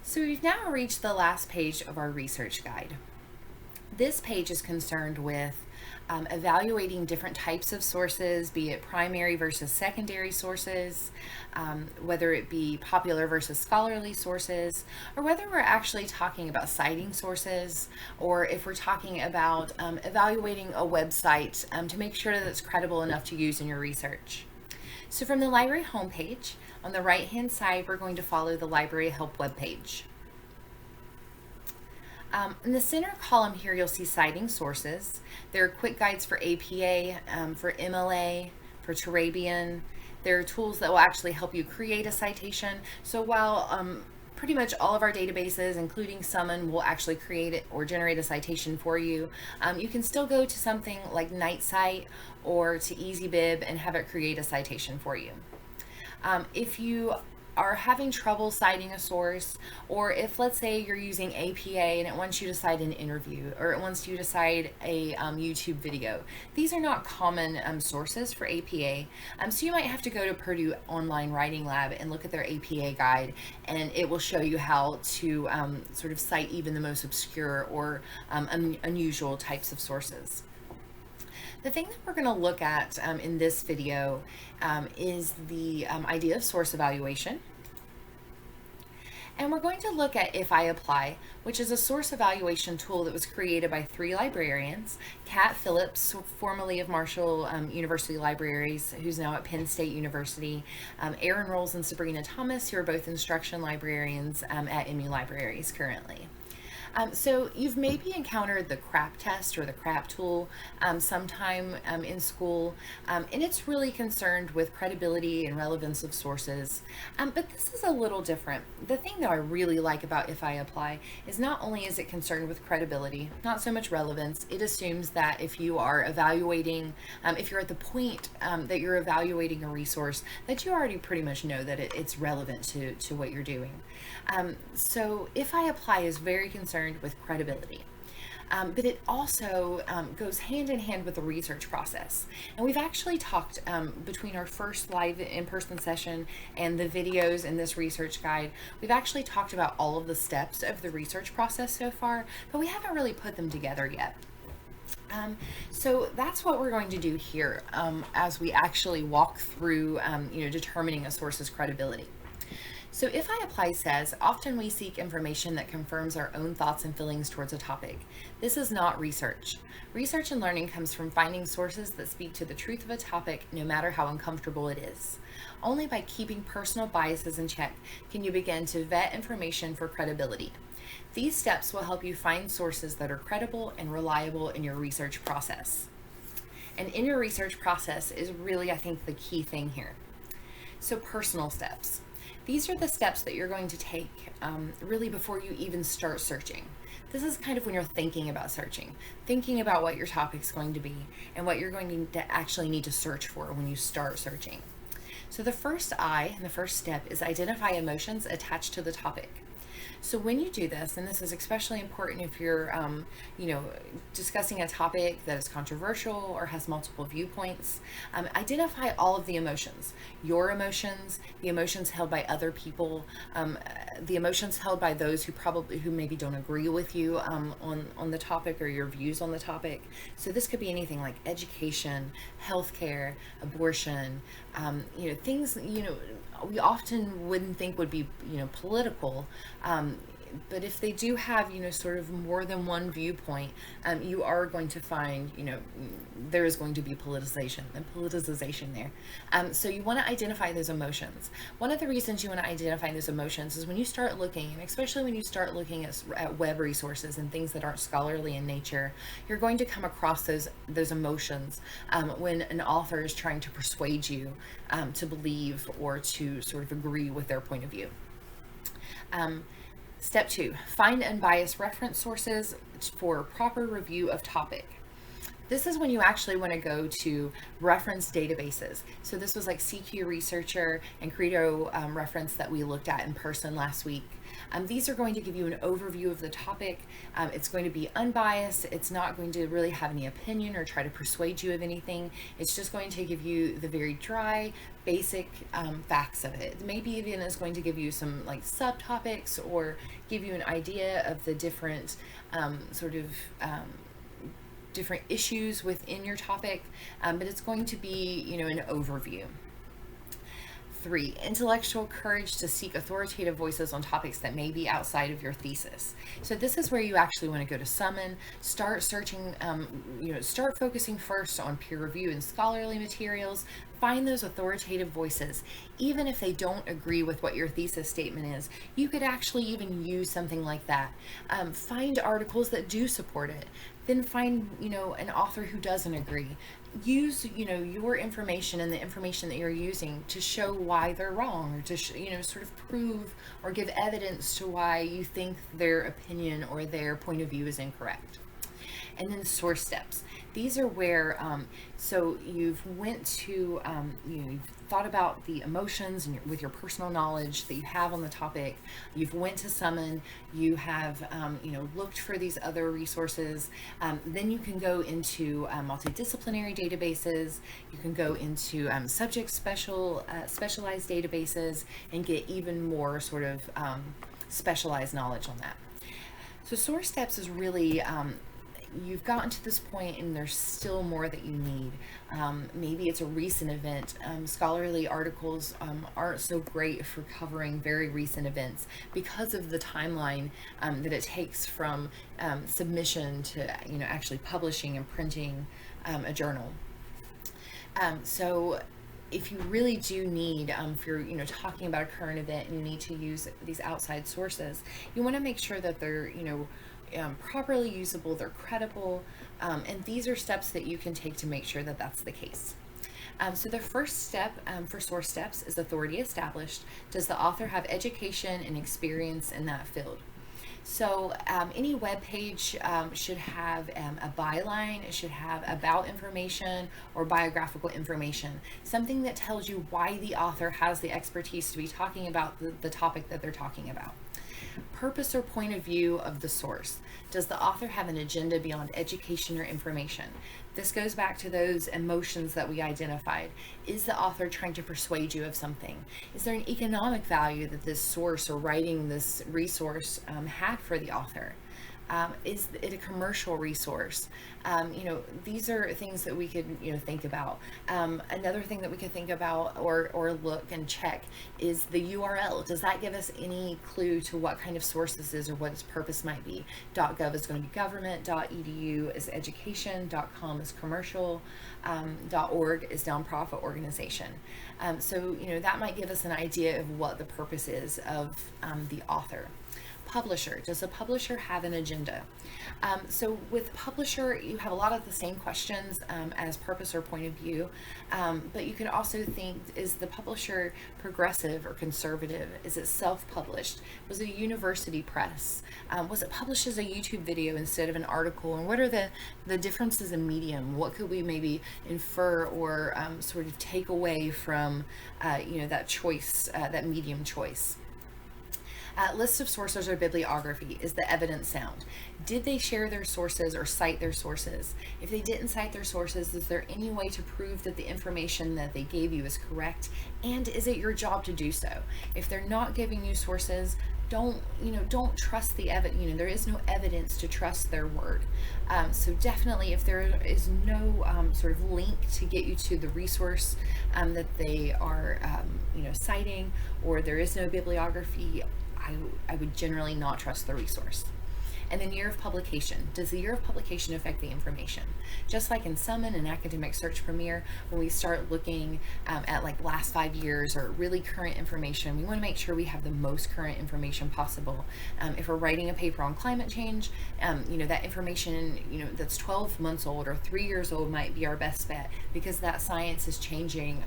So we've now reached the last page of our research guide. This page is concerned with evaluating different types of sources, be it primary versus secondary sources, whether it be popular versus scholarly sources, or whether we're actually talking about citing sources, or if we're talking about evaluating a website to make sure that it's credible enough to use in your research. So from the library homepage, on the right-hand side, we're going to follow the library help webpage. In the center column here, you'll see citing sources. There are quick guides for APA, for MLA, for Turabian. There are tools that will actually help you create a citation. So while pretty much all of our databases, including Summon, will actually create it or generate a citation for you, you can still go to something like NightCite or to EasyBib and have it create a citation for you. If you are having trouble citing a source, or if, let's say, you're using APA and it wants you to cite an interview, or it wants you to cite a YouTube video, these are not common sources for APA. So you might have to go to Purdue Online Writing Lab and look at their APA guide, and it will show you how to sort of cite even the most obscure or unusual types of sources. The thing that we're going to look at in this video is the idea of source evaluation. And we're going to look at IfIApply, which is a source evaluation tool that was created by 3 librarians. Kat Phillips, formerly of Marshall University Libraries, who's now at Penn State University. Aaron Rolls and Sabrina Thomas, who are both instruction librarians at MU Libraries currently. So you've maybe encountered the CRAP test or the CRAP tool sometime in school, and it's really concerned with credibility and relevance of sources, but this is a little different. The thing that I really like about IfIApply is not only is it concerned with credibility, not so much relevance. It assumes that if you are evaluating, if you're at the point that you're evaluating a resource, that you already pretty much know that it's relevant to what you're doing. So IfIApply is very concerned with credibility. But it also goes hand in hand with the research process. And we've actually talked between our first live in-person session and the videos in this research guide, we've actually talked about all of the steps of the research process so far, but we haven't really put them together yet. So that's what we're going to do here as we actually walk through determining a source's credibility. So IfIApply says, often we seek information that confirms our own thoughts and feelings towards a topic. This is not research. Research and learning comes from finding sources that speak to the truth of a topic, no matter how uncomfortable it is. Only by keeping personal biases in check can you begin to vet information for credibility. These steps will help you find sources that are credible and reliable in your research process. And in your research process is really, I think, the key thing here. So personal steps. These are the steps that you're going to take really before you even start searching. This is kind of when you're thinking about searching, thinking about what your topic's going to be and what you're going to actually need to search for when you start searching. So the first I, and the first step, is identify emotions attached to the topic. So when you do this, and this is especially important if you're, discussing a topic that is controversial or has multiple viewpoints, identify all of the emotions, your emotions, the emotions held by other people, the emotions held by those who maybe don't agree with you on the topic or your views on the topic. So this could be anything like education, healthcare, abortion, things, we often wouldn't think would be, political, but if they do have, sort of more than one viewpoint, you are going to find, there is going to be politicization there. So you want to identify those emotions. One of the reasons you want to identify those emotions is when you start looking, and especially when you start looking at web resources and things that aren't scholarly in nature, you're going to come across those emotions when an author is trying to persuade you to believe or to sort of agree with their point of view. Step 2, find unbiased reference sources for proper review of topic. This is when you actually want to go to reference databases. So this was like CQ Researcher and Credo reference that we looked at in person last week. These are going to give you an overview of the topic. It's going to be unbiased. It's not going to really have any opinion or try to persuade you of anything. It's just going to give you the very dry, basic facts of it. Maybe even is going to give you some like subtopics or give you an idea of the different different issues within your topic, but it's going to be, an overview. 3, intellectual courage to seek authoritative voices on topics that may be outside of your thesis. So this is where you actually want to go to Summon, start searching, start focusing first on peer review and scholarly materials, find those authoritative voices. Even if they don't agree with what your thesis statement is, you could actually even use something like that. Find articles that do support it. Then find, an author who doesn't agree. Use, your information and the information that you're using to show why they're wrong, or to, sort of prove or give evidence to why you think their opinion or their point of view is incorrect. And then source steps. These are where, so you've went to, you've thought about the emotions and with your personal knowledge that you have on the topic. You've went to Summon. You have, looked for these other resources. Then you can go into multidisciplinary databases. You can go into subject specialized databases and get even more sort of specialized knowledge on that. So source steps is really, you've gotten to this point and there's still more that you need. Maybe it's a recent event. Scholarly articles aren't so great for covering very recent events because of the timeline that it takes from submission to actually publishing and printing a journal. So if you really do need, if you're talking about a current event and you need to use these outside sources, you want to make sure that they're properly usable, they're credible, and these are steps that you can take to make sure that that's the case. So the first step for source steps is authority established. Does the author have education and experience in that field? So any web page should have a byline. It should have about information or biographical information, something that tells you why the author has the expertise to be talking about the topic that they're talking about. Purpose or point of view of the source. Does the author have an agenda beyond education or information? This goes back to those emotions that we identified. Is the author trying to persuade you of something? Is there an economic value that this source or writing this resource had for the author? Is it a commercial resource? These are things that we could, think about. Another thing that we could think about or look and check is the URL. Does that give us any clue to what kind of source this is or what its purpose might be? .gov is going to be government, .edu is education, .com is commercial, .org is nonprofit organization. So, that might give us an idea of what the purpose is of the author. Publisher. Does the publisher have an agenda? So with publisher, you have a lot of the same questions as purpose or point of view, but you can also think, is the publisher progressive or conservative? Is it self-published? Was it a university press? Was it published as a YouTube video instead of an article? And what are the differences in medium? What could we maybe infer or sort of take away from that choice, that medium choice? List of sources or bibliography. Is the evidence sound? Did they share their sources or cite their sources? If they didn't cite their sources, is there any way to prove that the information that they gave you is correct? And is it your job to do so? If they're not giving you sources, don't trust the evidence. There is no evidence to trust their word. So definitely, if there is no sort of link to get you to the resource that they are citing, or there is no bibliography, I would generally not trust the resource. And then year of publication. Does the year of publication affect the information? Just like in Summon and Academic Search Premier, when we start looking at like last 5 years or really current information, we want to make sure we have the most current information possible. If we're writing a paper on climate change, that information, that's 12 months old or 3 years old might be our best bet because that science is changing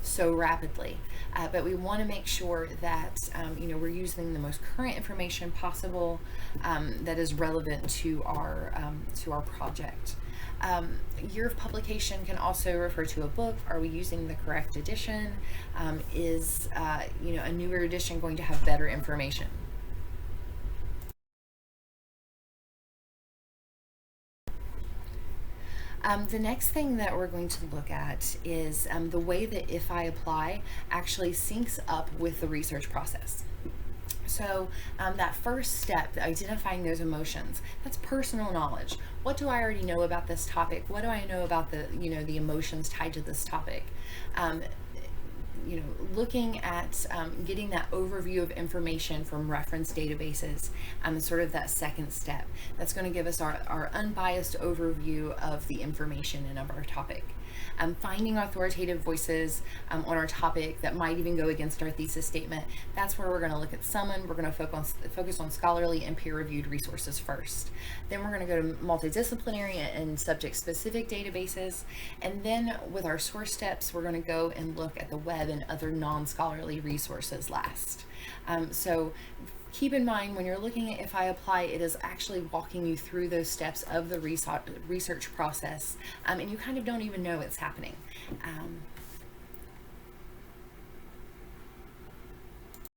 so rapidly. But we want to make sure that we're using the most current information possible that is relevant to our project. Year of publication can also refer to a book. Are we using the correct edition? Is a newer edition going to have better information? The next thing that we're going to look at is the way that If I Apply actually syncs up with the research process. So that first step, identifying those emotions, that's personal knowledge. What do I already know about this topic? What do I know about the emotions tied to this topic? Looking at getting that overview of information from reference databases is sort of that second step. That's going to give us our unbiased overview of the information and of our topic. Finding authoritative voices on our topic that might even go against our thesis statement. That's where we're going to look at someone. We're going to focus on scholarly and peer-reviewed resources first. Then we're going to go to multidisciplinary and subject-specific databases. And then with our source steps, we're going to go and look at the web and other non-scholarly resources last. So keep in mind when you're looking at If I Apply, it is actually walking you through those steps of the research process, and you kind of don't even know it's happening.